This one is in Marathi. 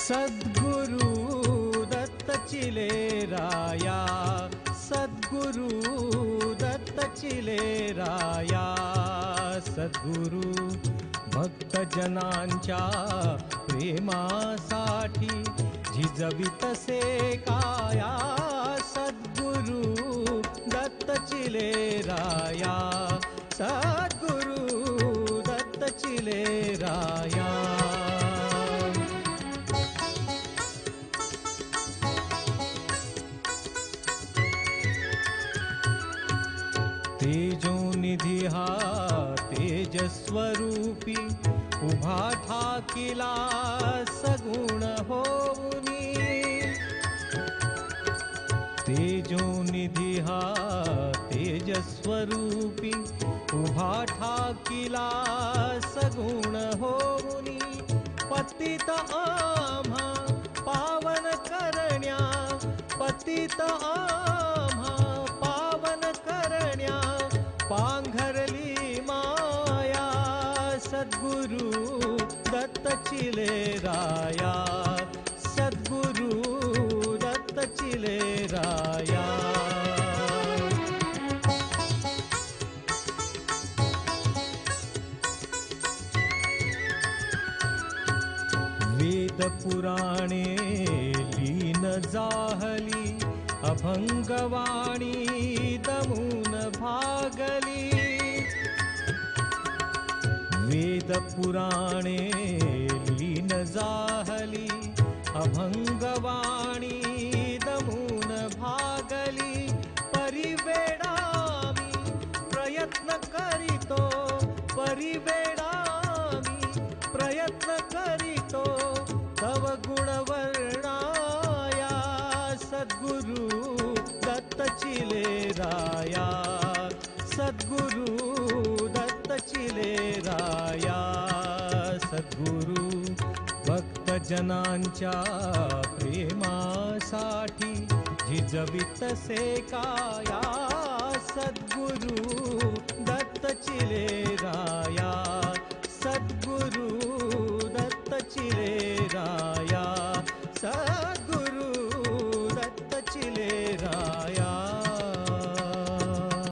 सद्गुरु दत्त चिलेराया, सद्गुरु दत्त चिलेराया, सद्गुरु भक्तजनांच्या प्रेमासाठी झिजवितसे काया, सद्गुरु दत्त चिलेराया, सद्गुरु दत्त चिलेराया. तेजोनिधी हा तेजस्वरूपी उभा ठाकिला सगुण होऊनी, तेजोनिधी हा तेजस्वरूपी उभा ठाकिला सगुण होऊनी, पतित आम्हा पावन करण्या, पतित आम्हा पावन करण्या पांघरली माया, सद्गुरु दत्त चिलेराया, सद्गुरु दत्त चिलेराया. वेद पुराणे लीन जाहली, अभंगवाणी दमून भागली, वेद पुराणे लीन जाहली, अभंगवाणी दमून भागली, परिवेडामी प्रयत्न करीतो, परिवेडामी प्रयत्न करीतो तव गुणवर्णाया, सद्गुरु दत्त चिलेराया, सद्गुरु दत्त चिलेराया, सद्गुरु भक्तजनांच्या प्रेमासाठी झिजवितसे काया, सद्गुरु